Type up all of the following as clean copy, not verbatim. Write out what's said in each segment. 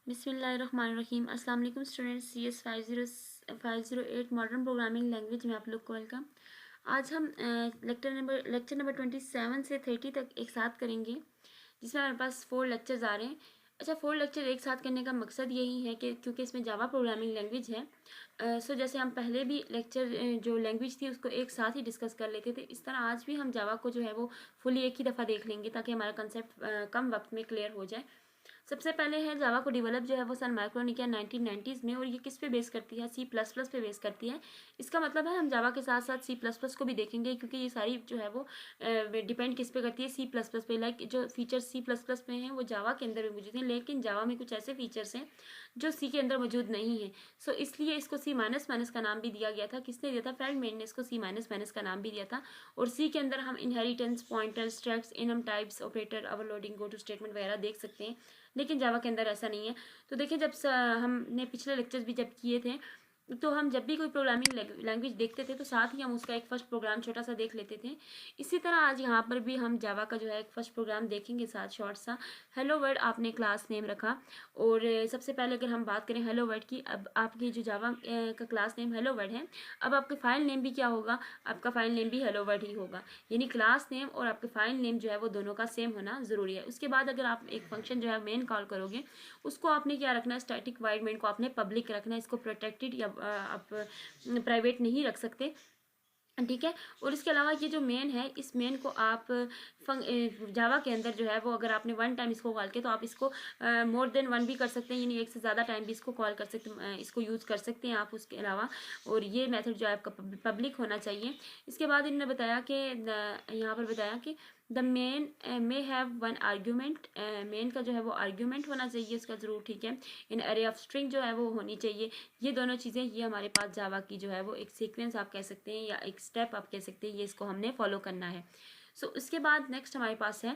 बिस्मिल्लाहिर्रहमानिर्रहीम। अस्सलाम वालेकुम students. CS 508 modern programming language में आप लोग को वेलकम। आज हम लेक्चर नंबर 27 से 30 तक एक साथ करेंगे, जिसमें हमारे पास 4 लेक्चर्स आ रहे हैं। अच्छा, 4 लेक्चर एक साथ करने का मकसद यही है कि क्योंकि इसमें जावा प्रोग्रामिंग लैंग्वेज है, सो जैसे हम पहले भी लेक्चर जो लैंग्वेज थी उसको एक साथ ही डिस्कस कर लेते थे, इस तरह आज भी हम जावा को जो है वो फुली एक ही दफ़ा देख लेंगे ताकि हमारा कंसेप्ट कम वक्त में क्लियर हो जाए। सबसे पहले है जावा को डेवलप जो है वो सन माइक्रो ने किया 1990s में, और ये किस पे बेस करती है? C++ पे बेस करती है। इसका मतलब है हम जावा के साथ साथ C++ को भी देखेंगे, क्योंकि ये सारी जो है वो डिपेंड किस पे करती है? C++ पे। लाइक जो फीचर्स C++ में हैं वो जावा के अंदर भी मौजूद हैं, लेकिन जावा में कुछ ऐसे फीचर्स हैं जो सी के अंदर मौजूद नहीं है। सो इसलिए इसको C माइनस माइनस का नाम भी दिया गया था। किसने दिया था? फेल्डमैन ने इसको C माइनस माइनस का नाम भी दिया था। और सी के अंदर हम inheritance, pointers, structs, enum types, operator, overloading, go to statement वगैरह देख सकते हैं, लेकिन जावा के अंदर ऐसा नहीं है। तो देखिए, जब हमने पिछले लेक्चर्स भी जब किए थे, तो हम जब भी कोई प्रोग्रामिंग लैंग्वेज देखते थे तो साथ ही हम उसका एक फर्स्ट प्रोग्राम छोटा सा देख लेते थे। इसी तरह आज यहाँ पर भी हम जावा का जो है एक फर्स्ट प्रोग्राम देखेंगे साथ शॉर्ट सा। हेलो वर्ड आपने क्लास नेम रखा, और सबसे पहले अगर हम बात करें हेलो वर्ड की, अब आपकी जो जावा का क्लास नेम हेलो वर्ड है, अब आपके फाइल नेम भी क्या होगा? आपका फाइल नेम भी हेलो वर्ड ही होगा। यानी क्लास नेम और आपके फाइल नेम जो है वो दोनों का सेम होना ज़रूरी है। उसके बाद अगर आप एक फंक्शन जो है मेन कॉल करोगे, उसको आपने क्या रखना है? स्टैटिक वाइड मेन को आपने पब्लिक रखना है। इसको प्रोटेक्टेड या आप प्राइवेट नहीं रख सकते, ठीक है। और इसके अलावा ये जो मेन है, इस मेन को आप जावा के अंदर जो है वो अगर आपने 1 टाइम इसको कॉल किया तो आप इसको मोर देन 1 भी कर सकते हैं, यानी एक से ज़्यादा टाइम भी इसको कॉल कर सकते हैं, इसको यूज़ कर सकते हैं आप उसके अलावा। और ये मेथड जो है आपका पब्लिक होना चाहिए। इसके बाद इन्होंने बताया कि यहाँ पर बताया कि the main may have 1 argument. Main का जो है वो आर्ग्यूमेंट होना चाहिए उसका ज़रूर, ठीक है। इन अरे ऑफ स्ट्रिंग जो है वो होनी चाहिए। ये दोनों चीज़ें ये हमारे पास जावा की जो है वो एक सीक्वेंस आप कह सकते हैं या एक स्टेप आप कह सकते हैं, ये इसको हमने फॉलो करना है। सो उसके बाद नेक्स्ट हमारे पास है,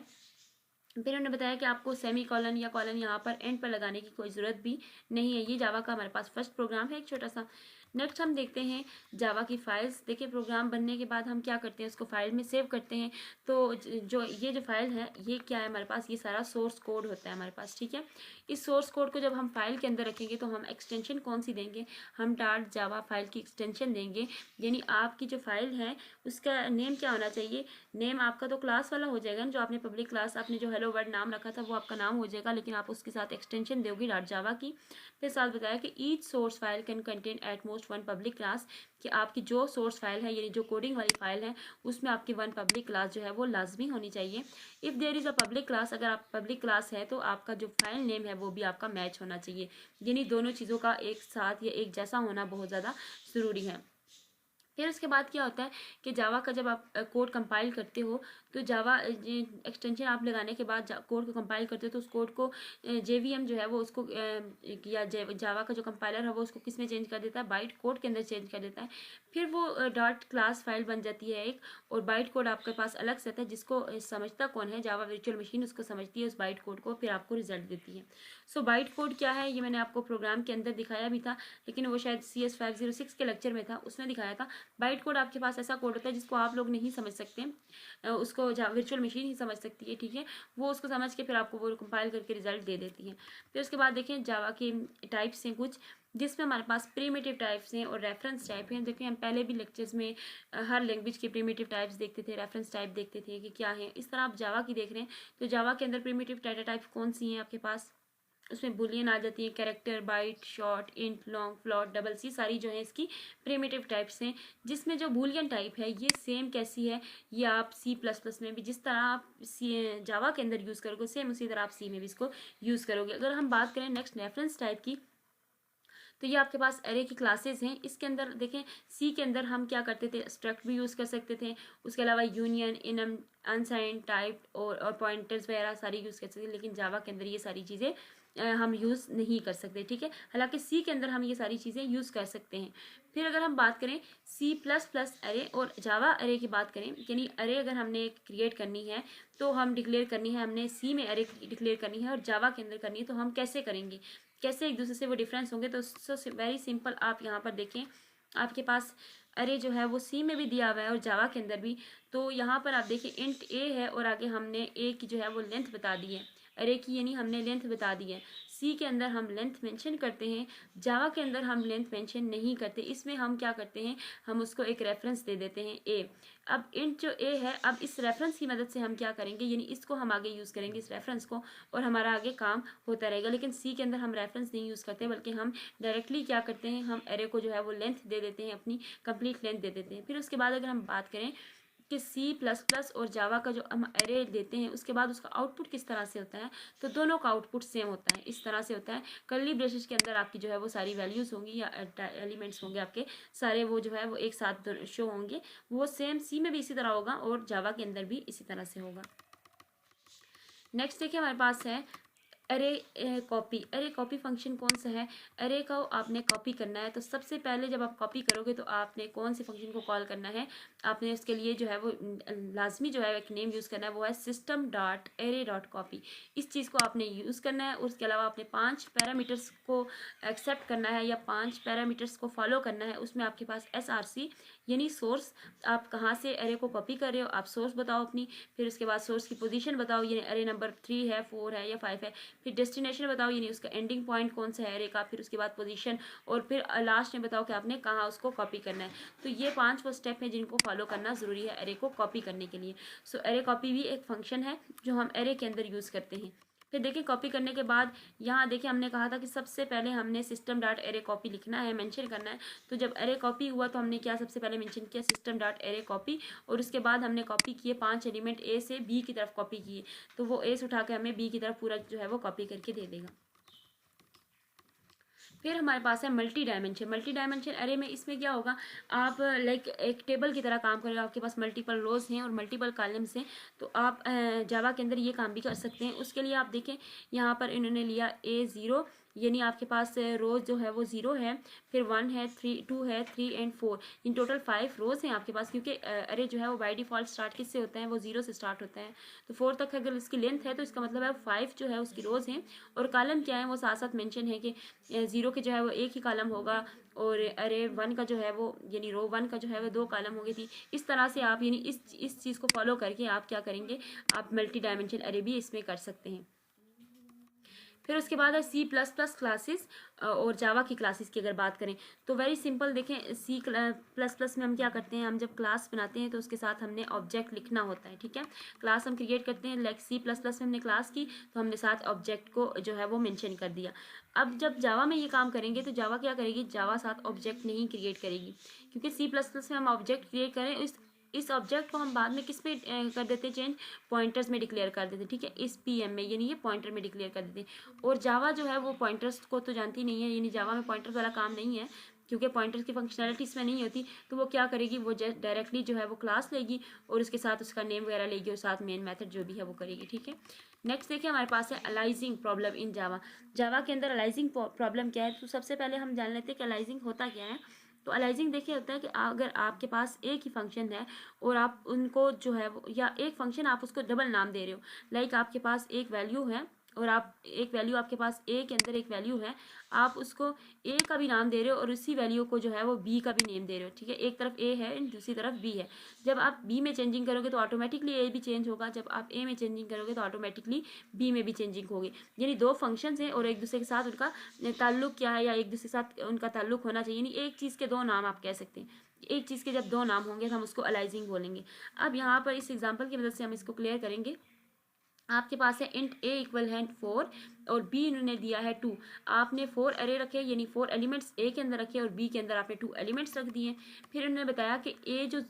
फिर उन्होंने बताया कि आपको सेमी कॉलन या कॉलन यहाँ पर एंड पर लगाने की कोई ज़रूरत भी नहीं है। ये जावा का हमारे पास फर्स्ट प्रोग्राम है एक छोटा सा। नेक्स्ट हम देखते हैं जावा की फाइल्स। देखिए, प्रोग्राम बनने के बाद हम क्या करते हैं? उसको फाइल में सेव करते हैं। तो जो ये जो फाइल है ये क्या है हमारे पास? ये सारा सोर्स कोड होता है हमारे पास, ठीक है। इस सोर्स कोड को जब हम फाइल के अंदर रखेंगे तो हम एक्सटेंशन कौन सी देंगे? हम डाट जावा फाइल की एक्सटेंशन देंगे। यानी आपकी जो फाइल है उसका नेम क्या होना चाहिए? नेम आपका तो क्लास वाला हो जाएगा ना, जो आपने पब्लिक क्लास आपने जो हेलो वर्ड नाम रखा था वो आपका नाम हो जाएगा, लेकिन आप उसके साथ एक्सटेंशन दोगे डॉट जावा की। फिर साथ बताया कि each source file can contain at most 1 public class, कि आपकी जो सोर्स फाइल है यानी जो कोडिंग वाली फाइल है उसमें आपकी 1 पब्लिक क्लास जो है वो लाजमी होनी चाहिए। If there is a public class, अगर आप पब्लिक क्लास है तो आपका जो फाइल नेम है वो भी आपका मैच होना चाहिए। यानी दोनों चीज़ों का एक साथ या एक जैसा होना बहुत ज़्यादा ज़रूरी है। फिर उसके बाद क्या होता है कि जावा का जब आप कोड कंपाइल करते हो तो जावा एक्सटेंशन आप लगाने के बाद कोड को कंपाइल करते हो तो उस कोड को JVM जो है वो उसको या जावा का जो कंपाइलर है वो उसको किस में चेंज कर देता है? बाइट कोड के अंदर चेंज कर देता है। फिर वो डॉट क्लास फाइल बन जाती है एक, और बाइट कोड आपके पास अलग से आता है, जिसको समझता कौन है? जावा वर्चुअल मशीन उसको समझती है उस बाइट कोड को, फिर आपको रिजल्ट देती है। सो बाइट कोड क्या है ये मैंने आपको प्रोग्राम के अंदर दिखाया भी था, लेकिन वो शायद CS 506 के लेक्चर में था, उसमें दिखाया था। बाइट कोड आपके पास ऐसा कोड होता है जिसको आप लोग नहीं समझ सकते, उसको वर्चुअल मशीन ही समझ सकती है, ठीक है। वो उसको समझ के फिर आपको वो कंपाइल करके रिजल्ट दे देती है। फिर उसके बाद देखें जावा के टाइप्स हैं कुछ, जिसमें हमारे पास प्रीमिटिव टाइप्स हैं और रेफरेंस टाइप हैं। देखिए, हम पहले भी लेक्चर्स में हर लैंग्वेज के प्रीमिटिव टाइप्स देखते थे, रेफरेंस टाइप देखते थे कि क्या है। इस तरह आप जावा की देख रहे हैं तो जावा के अंदर प्रीमिटिव डाटा टाइप कौन सी हैं आपके पास? उसमें बुलियन आ जाती है, character, byte, short, int, long, float, double, सी सारी जो है इसकी प्रिमिटिव टाइप्स हैं। जिसमें जो बुलियन टाइप है ये सेम कैसी है? ये आप C++ में भी जिस तरह आप जावा के अंदर यूज़ करोगे सेम उसी तरह आप सी में भी इसको यूज़ करोगे। अगर हम बात करें नेक्स्ट रेफरेंस टाइप की, तो ये आपके पास एरे की क्लासेस हैं। इसके अंदर देखें, सी के अंदर हम क्या करते थे? स्ट्रक्ट भी यूज़ कर सकते थे, उसके अलावा यूनियन, इनम, अनसाइन, टाइप और पॉइंटर्स वगैरह सारी यूज़ कर सकते थे, लेकिन जावा के अंदर ये सारी चीज़ें हम यूज़ नहीं कर सकते, ठीक है। हालांकि सी के अंदर हम ये सारी चीज़ें यूज़ कर सकते हैं। फिर अगर हम बात करें C++ अरे और जावा अरे की बात करें, यानी अरे अगर हमने क्रिएट करनी है तो हम डिक्लेयर करनी है, हमने सी में अरे डिक्लेयर करनी है और जावा के अंदर करनी है, तो हम कैसे करेंगे? कैसे एक दूसरे से वो डिफरेंस होंगे? तो वेरी सिंपल, आप यहाँ पर देखें, आपके पास अरे जो है वो सी में भी दिया हुआ है और जावा के अंदर भी। तो यहाँ पर आप देखिए इंट ए है और आगे हमने ए की जो है वो लेंथ बता दी है अरे की, यानी हमने लेंथ बता दी है। सी के अंदर हम लेंथ मेंशन करते हैं, जावा के अंदर हम लेंथ मेंशन नहीं करते। इसमें हम क्या करते हैं, हम उसको एक रेफरेंस दे देते हैं ए। अब इंट जो ए है, अब इस रेफरेंस की मदद से हम क्या करेंगे, यानी इसको हम आगे यूज़ करेंगे, इस रेफरेंस को, और हमारा आगे काम होता रहेगा। लेकिन सी के अंदर हम रेफरेंस नहीं यूज़ करते, बल्कि हम डायरेक्टली क्या करते हैं, हम एरे को जो है वो लेंथ दे देते हैं, अपनी कंप्लीट लेंथ दे देते हैं। फिर उसके बाद अगर हम बात करें कि C++ और जावा का जो हम एरे देते हैं, उसके बाद उसका आउटपुट किस तरह से होता है, तो दोनों का आउटपुट सेम होता है, इस तरह से होता है। कर्ली ब्रेसेस के अंदर आपकी जो है वो सारी वैल्यूज़ होंगी या एलिमेंट्स होंगे आपके सारे, वो जो है वो एक साथ शो होंगे। वो सेम सी में भी इसी तरह होगा और जावा के अंदर भी इसी तरह से होगा। नेक्स्ट देखिए हमारे पास है अरे कॉपी। अरे कॉपी फंक्शन कौन सा है, अरे का आपने कॉपी करना है, तो सबसे पहले जब आप कॉपी करोगे तो आपने कौन से फंक्शन को कॉल करना है, आपने उसके लिए जो है वो लाजमी जो है एक नेम यूज़ करना है, वो है system.array.copy। इस चीज़ को आपने यूज़ करना है। और उसके अलावा आपने 5 पैरामीटर्स को एक्सेप्ट करना है या 5 पैरामीटर्स को फॉलो करना है। उसमें आपके पास SRC यानी सोर्स, आप कहाँ से अरे को कॉपी कर रहे हो, आप सोर्स बताओ अपनी। फिर उसके बाद सोर्स की पोजीशन बताओ, यानी अरे नंबर 3 है, 4 है या 5 है। फिर डेस्टिनेशन बताओ, यानी उसका एंडिंग पॉइंट कौन सा है अरे का। फिर उसके बाद पोजीशन, और फिर लास्ट में बताओ कि आपने कहाँ उसको कॉपी करना है। तो ये 5 वो स्टेप हैं जिनको फॉलो करना ज़रूरी है अरे को कॉपी करने के लिए। सो अरे कॉपी भी एक फंक्शन है जो हम अरे के अंदर यूज़ करते हैं। फिर देखिए कॉपी करने के बाद यहाँ देखिए हमने कहा था कि सबसे पहले हमने system.array_copy लिखना है, मेंशन करना है। तो जब अरे कॉपी हुआ तो हमने क्या सबसे पहले मेंशन किया, system.array_copy, और उसके बाद हमने कॉपी किए 5 एलिमेंट ए से बी की तरफ कॉपी किए। तो वो ए से उठा के हमें बी की तरफ पूरा जो है वो कॉपी करके दे देगा। फिर हमारे पास है मल्टी डायमेंशन। मल्टी डायमेंशन अरे में इसमें क्या होगा, आप लाइक एक टेबल की तरह काम करेगा, आपके पास मल्टीपल रोज हैं और मल्टीपल कॉलम्स हैं। तो आप जावा के अंदर ये काम भी कर सकते हैं। उसके लिए आप देखें यहाँ पर इन्होंने लिया A0, यानी आपके पास रोज जो है वो 0 है, फिर 1 है, 2 है, 3 एंड 4, इन टोटल 5 रोज हैं आपके पास। क्योंकि अरे जो है वो बाय डिफॉल्ट स्टार्ट किससे होता है, वो 0 से स्टार्ट होता है। तो 4 तक अगर इसकी लेंथ है तो इसका मतलब है 5 जो है उसकी रोज हैं। और कॉलम क्या है वो साथ साथ मेंशन है कि 0 के जो है वो एक ही कॉलम होगा, और अरे 1 का जो है वो यानी रो 1 का जो है वो 2 कॉलम होगी थी। इस तरह से आप यानी इस चीज़ को फॉलो करके आप क्या करेंगे, आप मल्टी डायमेंशन अरे भी इसमें कर सकते हैं। फिर उसके बाद है C++ क्लासेस और जावा की क्लासेस की अगर बात करें तो वेरी सिंपल। देखें C++ में हम क्या करते हैं, हम जब क्लास बनाते हैं तो उसके साथ हमने ऑब्जेक्ट लिखना होता है, ठीक है। क्लास हम क्रिएट करते हैं, लाइक C++ में हमने क्लास की तो हमने साथ ऑब्जेक्ट को जो है वो मेंशन कर दिया। अब जब जावा में ये काम करेंगे तो जावा क्या करेगी, जावा साथ ऑब्जेक्ट नहीं क्रिएट करेगी, क्योंकि C++ में हम ऑब्जेक्ट क्रिएट करें, इस ऑब्जेक्ट को हम बाद में किस पे कर देते हैं चेंज, पॉइंटर्स में डिक्लेयर कर देते हैं, ठीक है, इस PM में, यानी ये पॉइंटर में डिक्लेयर कर देते हैं। और जावा जो है वो पॉइंटर्स को तो जानती नहीं है, यानी जावा में पॉइंटर्स वाला काम नहीं है, क्योंकि पॉइंटर्स की फंक्शनैलिटी इसमें नहीं होती। तो वो क्या करेगी, वो डायरेक्टली जो है वो क्लास लेगी और उसके साथ उसका नेम वगैरह लेगी और साथ मेन मेथड जो भी है वो करेगी, ठीक है। नेक्स्ट देखिए हमारे पास है अलाइजिंग प्रॉब्लम इन जावा। जावा के अंदर अलाइजिंग प्रॉब्लम क्या है, तो सबसे पहले हम जान लेते हैं कि अलाइजिंग होता क्या है। तो अलाइजिंग देखिए होता है कि अगर आपके पास एक ही फंक्शन है और आप उनको जो है वो, या एक फंक्शन आप उसको डबल नाम दे रहे हो, लाइक आपके पास एक वैल्यू है और आप एक वैल्यू, आपके पास ए के अंदर एक वैल्यू है, आप उसको ए का भी नाम दे रहे हो और उसी वैल्यू को जो है वो बी का भी नेम दे रहे हो, ठीक है। एक तरफ ए है और दूसरी तरफ बी है। जब आप बी में चेंजिंग करोगे तो ऑटोमेटिकली ए भी चेंज होगा, जब आप ए में चेंजिंग करोगे तो ऑटोमेटिकली बी में भी चेंजिंग होगी। यानी दो फंक्शंस हैं और एक दूसरे के साथ उनका ताल्लुक क्या है, या एक दूसरे के साथ उनका ताल्लुक होना चाहिए, यानी एक चीज़ के दो नाम आप कह सकते हैं। एक चीज़ के जब दो नाम होंगे तो हम उसको अलाइजिंग बोलेंगे। अब यहाँ पर इस एग्जाम्पल की मदद से हम इसको क्लियर करेंगे। आपके पास है इंट ए इक्वल है 4 और बी इन्होंने दिया है 2। आपने 4 अरे रखे, यानी 4 एलिमेंट्स ए के अंदर रखे और बी के अंदर आपने 2 एलिमेंट्स रख दिए। फिर उन्होंने बताया कि ए जो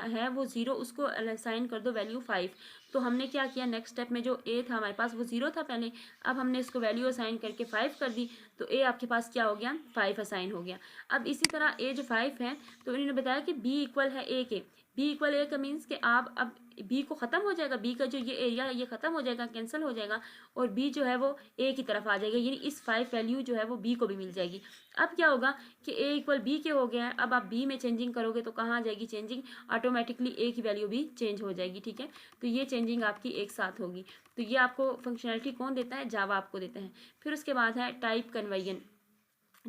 है वो 0, उसको असाइन कर दो वैल्यू 5। तो हमने क्या किया, नेक्स्ट स्टेप में जो ए था हमारे पास वो 0 था पहले, अब हमने इसको वैल्यू असाइन करके 5 कर दी, तो ए आपके पास क्या हो गया, 5 असाइन हो गया। अब इसी तरह ए जो 5 है तो इन्होंने बताया कि बी इक्वल है ए के। बी इक्वल ए का मीन्स कि आप अब बी को ख़त्म हो जाएगा, बी का जो ये एरिया है ये ख़त्म हो जाएगा, कैंसिल हो जाएगा, और बी जो है वो ए की तरफ आ जाएगा, यानी इस 5 वैल्यू जो है वो बी को भी मिल जाएगी। अब क्या होगा कि ए इक्वल बी के हो गया है, अब आप बी में चेंजिंग करोगे तो कहाँ आ जाएगी चेंजिंग, ऑटोमेटिकली ए की वैल्यू भी चेंज हो जाएगी, ठीक है। तो ये चेंजिंग आपकी एक साथ होगी। तो ये आपको फंक्शनैलिटी कौन देता है, जावा आपको देता है। फिर उसके बाद है टाइप कन्वर्जन।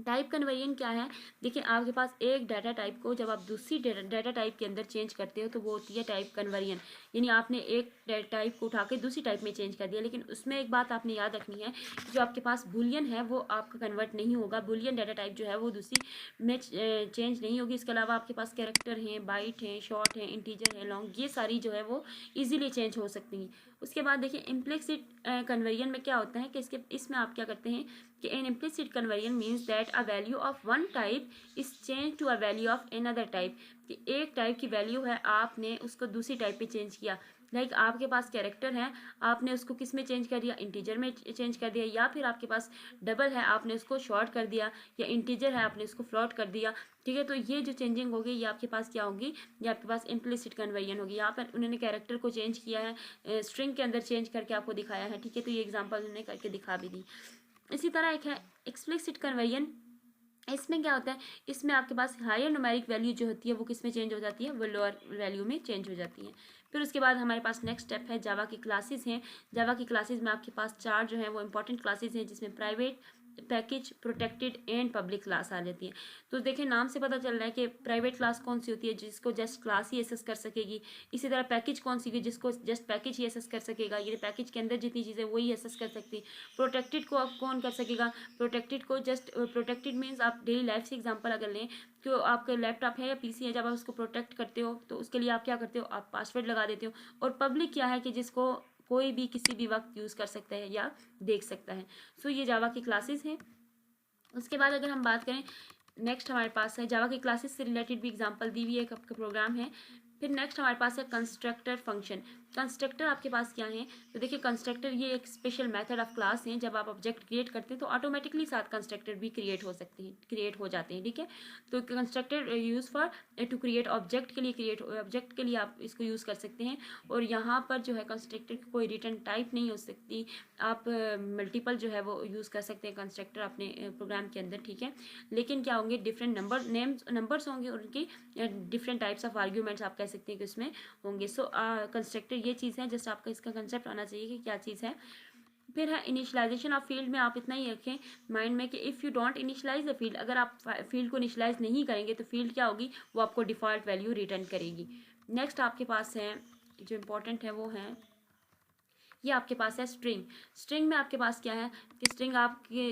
टाइप कन्वर्जन क्या है? देखिए आपके पास एक डाटा टाइप को जब आप दूसरी डाटा टाइप के अंदर चेंज करते हो तो वो होती है टाइप कन्वर्जन। यानी आपने एक टाइप को उठा के दूसरी टाइप में चेंज कर दिया। लेकिन उसमें एक बात आपने याद रखनी है, जो आपके पास बुलियन है वो आपका कन्वर्ट नहीं होगा। बुलियन डाटा टाइप जो है वो दूसरी में चेंज नहीं होगी। इसके अलावा आपके पास कैरेक्टर हैं, बाइट हैं, शॉर्ट हैं, इंटीजर है, लॉन्ग, ये सारी जो है वो ईजिली चेंज हो सकती हैं। उसके बाद देखिए इम्प्लिसिट कन्वर्जन में क्या होता है कि इसमें आप क्या करते हैं कि an implicit conversion means that a value of one type is changed to a value of another type, कि एक टाइप की वैल्यू है आपने उसको दूसरी टाइप पे चेंज किया। लाइक आपके पास कैरेक्टर है, आपने उसको किस में चेंज कर दिया? इंटीजर में चेंज कर दिया। या फिर आपके पास डबल है, आपने उसको शॉर्ट कर दिया। या इंटीजर है, आपने उसको फ्लोट कर दिया। ठीक है, तो ये जो चेंजिंग होगी ये आपके पास क्या होगी? ये आपके पास इम्प्लिसिट कन्वर्जन होगी। यहाँ पर उन्होंने कैरेक्टर को चेंज किया है, स्ट्रिंग के अंदर चेंज करके आपको दिखाया है। ठीक है, तो ये एग्जाम्पल उन्होंने करके दिखा भी दी। इसी तरह एक है एक्सप्लिसिट कन्वर्जन। इसमें क्या होता है? इसमें आपके पास हायर न्यूमेरिक वैल्यू जो होती है वो किस में चेंज हो जाती है? वो लोअर वैल्यू में चेंज हो जाती है। फिर उसके बाद हमारे पास नेक्स्ट स्टेप है जावा की क्लासेस हैं। जावा की क्लासेस में आपके पास 4 जो है वो इंपॉर्टेंट क्लासेस हैं, जिसमें private, package, protected and public class आ जाती है। तो देखिए नाम से पता चल रहा है कि प्राइवेट क्लास कौन सी होती है? जिसको जस्ट क्लास ही एसेस कर सकेगी। इसी तरह पैकेज कौन सी है? जिसको जस्ट पैकेज ही एसेस कर सकेगा, ये पैकेज के अंदर जितनी चीज़ें वही एसेस कर सकती है। प्रोटेक्टेड को आप कौन कर सकेगा? प्रोटेक्टेड को जस्ट प्रोटेक्टेड मीन्स आप डेली लाइफ से एग्जांपल अगर लें, कि आपका लैपटॉप है या पीसी है, जब आप उसको प्रोटेक्ट करते हो तो उसके लिए आप क्या करते हो? आप पासवर्ड लगा देते हो। और पब्लिक क्या है? कि जिसको कोई भी किसी भी वक्त यूज़ कर सकता है या देख सकता है। सो ये जावा की क्लासेस हैं। उसके बाद अगर हम बात करें, नेक्स्ट हमारे पास है जावा की क्लासेस से रिलेटेड भी एग्जांपल दी हुई है, एक आपका प्रोग्राम है। फिर नेक्स्ट हमारे पास है कंस्ट्रक्टर फंक्शन। कंस्ट्रक्टर आपके पास क्या है? तो देखिए कंस्ट्रक्टर ये एक स्पेशल मेथड ऑफ क्लास है। जब आप ऑब्जेक्ट क्रिएट करते हैं तो ऑटोमेटिकली साथ कंस्ट्रक्टर भी क्रिएट हो सकते हैं, क्रिएट हो जाते हैं। ठीक है, तो constructor use for to create object के लिए, क्रिएट ऑब्जेक्ट के लिए आप इसको यूज़ कर सकते हैं। और यहाँ पर जो है कंस्ट्रक्टर की कोई रिटर्न टाइप नहीं हो सकती। आप मल्टीपल जो है वो यूज़ कर सकते हैं कंस्ट्रक्टर अपने प्रोग्राम के अंदर। ठीक है, लेकिन क्या होंगे? डिफरेंट नंबर्स होंगे, उनकी डिफरेंट टाइप्स ऑफ आर्ग्यूमेंट्स आप कह सकते हैं कि उसमें होंगे। सो कंस्ट्रक्टर ये चीज़ है, जस्ट आपका इसका कंसेप्ट आना चाहिए कि क्या चीज़ है। फिर है इनिशियलाइजेशन ऑफ फील्ड में आप इतना ही रखें माइंड में कि if you don't initialize the field, अगर आप फील्ड को इनिशियलाइज नहीं करेंगे तो फील्ड क्या होगी? वो आपको डिफ़ॉल्ट वैल्यू रिटर्न करेगी। नेक्स्ट आपके पास है जो इम्पोर्टेंट है वो है, ये आपके पास है स्ट्रिंग। स्ट्रिंग में आपके पास क्या है कि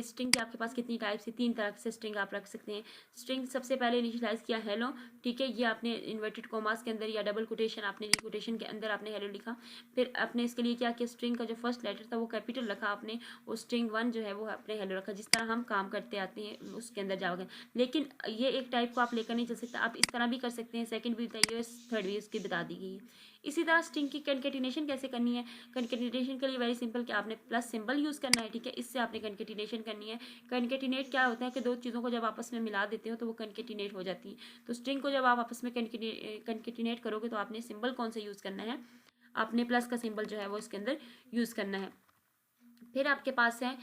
स्ट्रिंग के आपके पास कितनी टाइप्स है? 3 तरह से स्ट्रिंग आप रख सकते हैं। स्ट्रिंग सबसे पहले इनिशियलाइज किया हेलो। ठीक है, ये आपने इन्वर्टेड कॉमास के अंदर या डबल कोटेशन, आपने कोटेशन के अंदर आपने हेलो लिखा। फिर आपने इसके लिए क्या किया? स्ट्रिंग का जो फर्स्ट लेटर था वो कैपिटल रखा आपने, और स्ट्रिंग 1 जो है वो आपने हेलो रखा, जिस तरह हम काम करते आते हैं उसके अंदर जाओगे। लेकिन ये एक टाइप को आप लेकर नहीं चल सकते, आप इस तरह भी कर सकते हैं। सेकेंड भी बताइए, थर्ड भी उसकी बता दी गई है। इसी तरह स्ट्रिंग की कंकेटिनेशन कैसे करनी है? कंकेटिनेशन के लिए वेरी सिंपल कि आपने प्लस सिंबल यूज़ करना है। ठीक है, इससे आपने कंकेटिनेशन करनी है। कंकेटिनेट क्या होता है कि 2 चीज़ों को जब आपस में मिला देते हो तो वो कंकेटिनेट हो जाती है। तो स्ट्रिंग को जब आप आपस में कंकेटिनेट करोगे तो आपने सिंबल कौन सा यूज़ करना है? आपने प्लस का सिंबल जो है वो इसके अंदर यूज़ करना है। फिर आपके पास है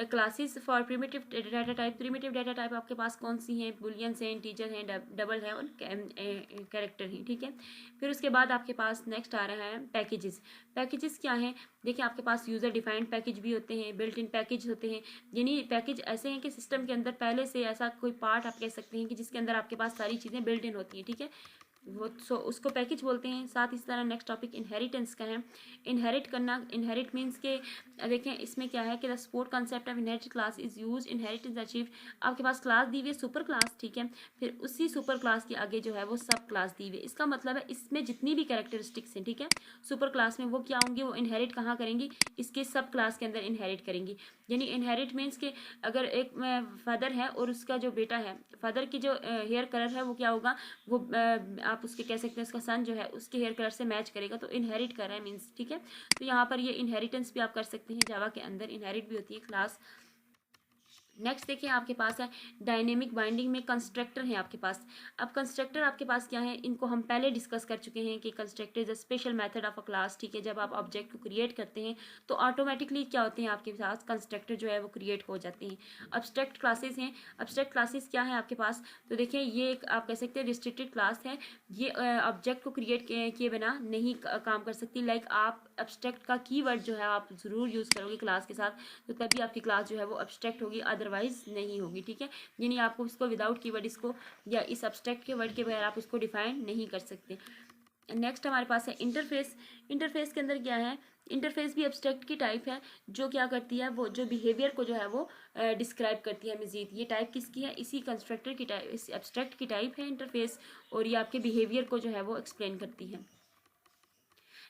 classes for primitive data type. Primitive data type आपके पास कौन सी हैं? बुलियंस हैं, इंटीजर हैं, डबल है और कैरेक्टर हैं। ठीक है, फिर उसके बाद आपके पास नेक्स्ट आ रहा है पैकेजेस। पैकेजेस क्या हैं? देखिए आपके पास यूज़र डिफाइंड पैकेज भी होते हैं, बिल्ट इन पैकेज होते हैं। यानी पैकेज ऐसे हैं कि सिस्टम के अंदर पहले से ऐसा कोई पार्ट आप कह सकते हैं कि जिसके अंदर आपके पास सारी चीज़ें बिल्ट इन होती हैं। ठीक है, वो उसको पैकेज बोलते हैं। साथ इस तरह नेक्स्ट टॉपिक इनहेरिटेंस का है। इनहेरिट करना, इनहेरिट मीन्स के देखें इसमें क्या है कि the support concept of inherited class is use inheritance achieve. आपके पास क्लास दी हुई है सुपर क्लास। ठीक है, फिर उसी सुपर क्लास के आगे जो है वो सब क्लास दी हुई है। इसका मतलब है इसमें जितनी भी कैरेक्टरिस्टिक्स हैं, ठीक है, सुपर क्लास में वो क्या होंगी? वो इनहेरिट कहाँ करेंगी? इसके सब क्लास के अंदर इनहेरिट करेंगी। यानी इनहेरिट मीन्स के अगर एक फादर है और उसका जो बेटा है, फादर की जो हेयर कलर है वो क्या होगा? वो आप उसके कह सकते हैं उसका सन जो है उसके हेयर कलर से मैच करेगा, तो इनहेरिट कर रहा है मीन्स। ठीक है, तो यहाँ पर ये इनहेरिटेंस भी आप कर सकते हैं। जावा के अंदर इनहेरिट भी होती है क्लास। नेक्स्ट देखिए आपके पास है डायनेमिक बाइंडिंग में कंस्ट्रक्टर है आपके पास। अब कंस्ट्रक्टर आपके पास क्या है? इनको हम पहले डिस्कस कर चुके हैं कि constructor is a special method of a class. ठीक है, जब आप ऑब्जेक्ट को क्रिएट करते हैं तो ऑटोमेटिकली क्या होते हैं आपके पास? कंस्ट्रक्टर जो है वो क्रिएट हो जाते हैं। अब्स्ट्रैक्ट क्लासेस हैं। अब्स्ट्रैक्ट क्लासेस क्या है आपके पास? तो देखिए ये एक आप कह सकते हैं रिस्ट्रिक्टेड क्लास है। ये ऑब्जेक्ट को क्रिएट किए बिना नहीं काम कर सकती। लाइक आप एब्स्ट्रैक्ट का कीवर्ड जो है आप ज़रूर यूज़ करोगे क्लास के साथ, तो तभी आपकी क्लास जो है वो एब्स्ट्रैक्ट होगी, अदरवाइज नहीं होगी, ठीक है। यानी आपको इसको विदाउट कीवर्ड इसको या इस एब्स्ट्रैक्ट के वर्ड के बगैर आप इसको डिफाइन नहीं कर सकते। नेक्स्ट हमारे पास है इंटरफेस। इंटरफेस के अंदर क्या है, इंटरफेस भी एब्स्ट्रैक्ट की टाइप है, जो क्या करती है, वो जो बिहेवियर को जो है वो डिस्क्राइब करती है मजीद। ये टाइप किसकी है, इसी कंस्ट्रक्टर की टाइप, इस एब्स्ट्रैक्ट की टाइप है इंटरफेस, और ये आपके बिहेवियर को जो है वो एक्सप्लेन करती है।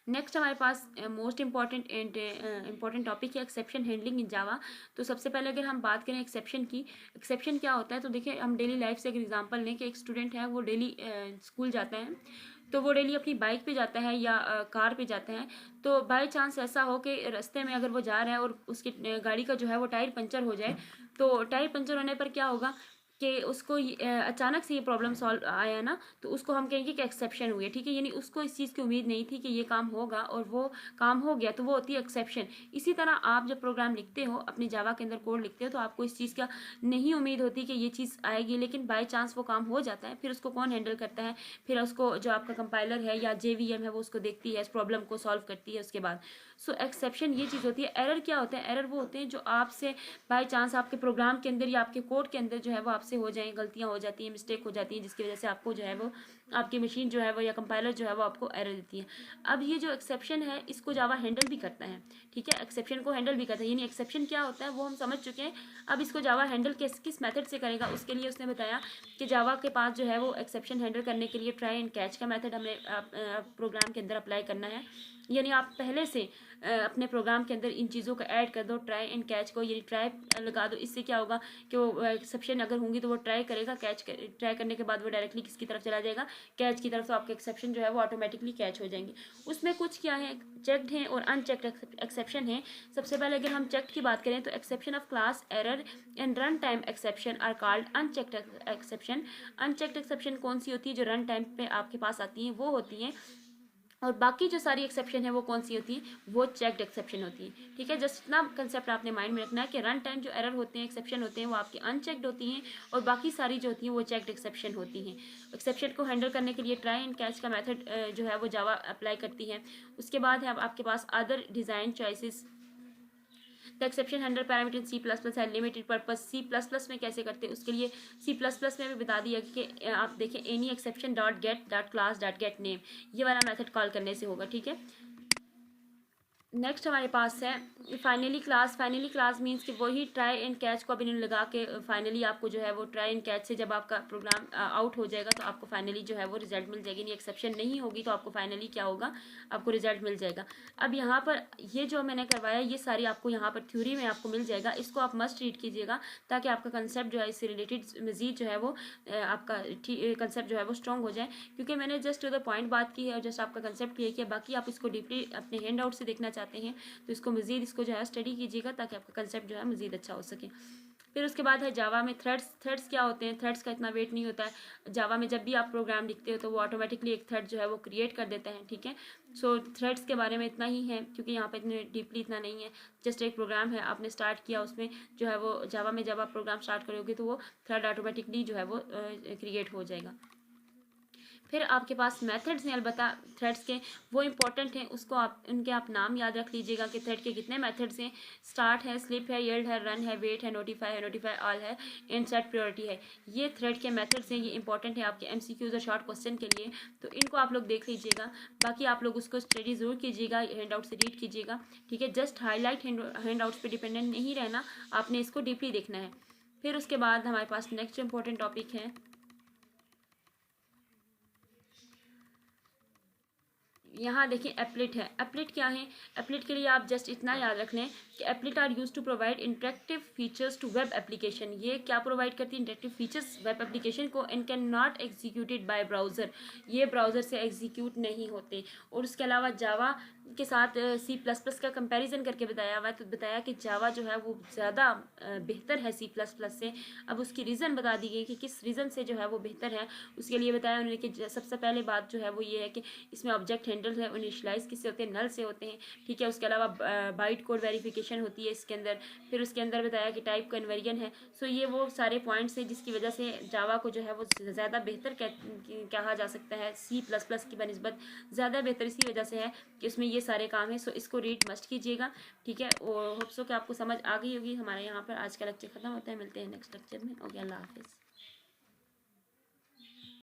नेक्स्ट हमारे पास मोस्ट इंपॉर्टेंट टॉपिक है एक्सेप्शन हैंडलिंग इन जावा। तो सबसे पहले अगर हम बात करें एक्सेप्शन की, एक्सेप्शन क्या होता है, तो देखिए हम डेली लाइफ से एक एग्जांपल लें कि एक स्टूडेंट है, वो डेली स्कूल जाता है, तो वो डेली अपनी बाइक पे जाता है या कार पे जाता है। तो बाय चांस ऐसा हो कि रास्ते में अगर वो जा रहा है और उसकी गाड़ी का जो है वो टायर पंचर हो जाए, तो टायर पंचर होने पर क्या होगा कि उसको अचानक से ये प्रॉब्लम सॉल्व आया ना, तो उसको हम कहेंगे कि एक्सेप्शन हुई है, ठीक है। यानी उसको इस चीज़ की उम्मीद नहीं थी कि ये काम होगा और वो काम हो गया, तो वो होती है एक्सेप्शन। इसी तरह आप जब प्रोग्राम लिखते हो, अपने जावा के अंदर कोड लिखते हो, तो आपको इस चीज़ का नहीं उम्मीद होती कि ये चीज़ आएगी, लेकिन बाय चांस वो काम हो जाता है। फिर उसको कौन हैंडल करता है, फिर उसको जो आपका कंपाइलर है या JVM है वो उसको देखती है, इस प्रॉब्लम को सॉल्व करती है उसके बाद। सो एक्सेप्शन ये चीज़ होती है। एरर क्या होते हैं, एरर वो होते हैं जो आपसे बाय चांस आपके प्रोग्राम के अंदर या आपके कोड के अंदर जो है वो आपसे हो जाए, गलतियां हो जाती हैं, मिस्टेक हो जाती है, जिसकी वजह से आपको जो है वो आपकी मशीन जो है वो या कंपाइलर जो है वो आपको एरर देती है। अब ये जो एक्सेप्शन है इसको जावा हैंडल भी करता है, ठीक है, एक्सेप्शन को हैंडल भी करता है। यानी एक्सेप्शन क्या होता है वो हम समझ चुके हैं। अब इसको जावा हैंडल किस मेथड से करेगा, उसके लिए उसने बताया कि जावा के पास जो है वो एक्सेप्शन हैंडल करने के लिए ट्राई एंड कैच का मेथड हमें प्रोग्राम के अंदर अप्लाई करना है। यानी आप पहले से अपने प्रोग्राम के अंदर इन चीज़ों को ऐड कर दो, ट्राई एंड कैच को, यानी ट्राई लगा दो। इससे क्या होगा कि वो एक्सेप्शन अगर होंगी तो वो ट्राई करेगा, ट्राई करने के बाद वो डायरेक्टली किसकी तरफ चला जाएगा, कैच की तरफ। तो आपके एक्सेप्शन जो है वो ऑटोमेटिकली कैच हो जाएंगे। उसमें कुछ क्या है, चेक्ड हैं और अनचेक्ड एक्सेप्शन है। सबसे पहले अगर हम चेक्ड की बात करें तो exception of class error and run time exception are called unchecked exception. Unchecked exception कौन सी होती है, जो रन टाइम पे आपके पास आती हैं वो होती हैं, और बाकी जो सारी एक्सेप्शन है वो कौन सी होती है, वो चेक्ड एक्सेप्शन होती है, ठीक है। जस्ट इतना कंसेप्ट आपने माइंड में रखना है कि रन टाइम जो एरर होते हैं, एक्सेप्शन होते हैं, वो आपके अनचेक्ड होती हैं, और बाकी सारी जो होती हैं वो चेक्ड एक्सेप्शन होती हैं। एक्सेप्शन को हैंडल करने के लिए ट्राई एंड कैच का मेथड जो है वो जावा अप्लाई करती है। उसके बाद है आपके पास other design choices. The exception handle parameter C++ है लिमिटेड पर्पज। C++ में कैसे करते हैं, उसके लिए C++ में भी बता दिया कि आप देखें any exception dot gate dot class dot gate name, ये वाला मेथड कॉल करने से होगा, ठीक है। नेक्स्ट हमारे पास है finally class. Finally class means कि वही ट्राई एंड कैच को अभी लगा के फाइनली आपको जो है वो ट्राई एंड कैच से जब आपका प्रोग्राम आउट हो जाएगा तो आपको फाइनली जो है वो रिजल्ट मिल जाएगी। नहीं एक्सेप्शन नहीं होगी तो आपको फाइनली क्या होगा, आपको रिजल्ट मिल जाएगा। अब यहाँ पर ये जो मैंने करवाया ये सारी आपको यहाँ पर थ्योरी में आपको मिल जाएगा, इसको आप मस्ट रीड कीजिएगा ताकि आपका कंसेप्ट जो है इससे रिलेटेड मजीद जो है वो आपका कंसेप्ट जो है वो स्ट्रॉन्ग हो जाए। क्योंकि मैंने जस्ट टू द पॉइंट बात की है और जस्ट आपका कंसेप्ट क्लियर किया, बाकी आप इसको डीपली अपने हैंड आउट से देखना चाहते हैं तो इसको मजीद इसको जो है स्टडी कीजिएगा ताकि आपका कंसेप्ट जो है मजीद अच्छा हो सके। फिर उसके बाद है जावा में थ्रेड्स। थ्रेड्स क्या होते हैं, थ्रेड्स का इतना वेट नहीं होता है जावा में। जब भी आप प्रोग्राम लिखते हो तो वो ऑटोमेटिकली एक थ्रेड जो है वो क्रिएट कर देता है, ठीक है। सो थ्रेड्स के बारे में इतना ही है क्योंकि यहाँ पे इतने डीपली इतना नहीं है। जस्ट एक प्रोग्राम है आपने स्टार्ट किया, उसमें जो है वो जावा में जब आप प्रोग्राम स्टार्ट करोगे तो वो थ्रेड ऑटोमेटिकली जो है वो क्रिएट हो जाएगा। फिर आपके पास मेथड्स हैं अलबत्ता थ्रेड्स के, वो इंपॉर्टेंट हैं, उसको आप उनके आप नाम याद रख लीजिएगा कि थ्रेड के कितने मेथड्स हैं। स्टार्ट है, स्लिप है, यील्ड है, रन है, वेट है, नोटिफाई ऑल है, एंड सेट प्रायोरिटी है। ये थ्रेड के मेथड्स हैं, ये इंपॉर्टेंट है आपके MCQs और शॉर्ट क्वेश्चन के लिए, तो इनको आप लोग देख लीजिएगा। बाकी आप लोग उसको स्टडी ज़रूर कीजिएगा, हैंड आउट से रीड कीजिएगा, ठीक है। जस्ट हाईलाइट हैंड आउट्स पर डिपेंडेंट नहीं रहना, आपने इसको डीपली देखना है। फिर उसके बाद हमारे पास नेक्स्ट इंपॉर्टेंट टॉपिक है, यहाँ देखिए एप्लेट है। एप्लेट क्या है, एप्लेट के लिए आप जस्ट इतना याद रख लें कि applet are use to provide interactive features to web application. ये क्या प्रोवाइड करती है, इंटरेक्टिव फीचर्स वेब एप्लीकेशन को, and can not executed by browser. ये ब्राउज़र से एग्जीक्यूट नहीं होते। और उसके अलावा जावा के साथ C++ का कंपैरिजन करके बताया हुआ है, तो बताया कि जावा जो है वो ज़्यादा बेहतर है C++ से। अब उसकी रीज़न बता दी गई कि किस रीज़न से जो है वो बेहतर है, उसके लिए बताया उन्होंने कि सबसे पहले बात जो है वो ये है कि इसमें ऑब्जेक्ट हैंडल है, इनिशियलाइज किससे होते हैं, नल से होते हैं, ठीक है। उसके अलावा बाइट कोड वेरिफिकेशन होती है इसके अंदर। फिर उसके अंदर बताया कि टाइप कन्वर्जन है। सो ये वो सारे पॉइंट्स हैं जिसकी वजह से जावा को जो है वो ज़्यादा बेहतर कहा जा सकता है C++ की बनिस्बत। ज़्यादा बेहतर इसी वजह से है कि उसमें ये सारे काम है। सो इसको रीड मस्ट कीजिएगा, ठीक है। और होप सो कि आपको समझ आ गई होगी। हमारे यहाँ पर आज का लेक्चर खत्म होता है, मिलते हैं नेक्स्ट लेक्चर में। ओके, अल्लाह हाफिज़।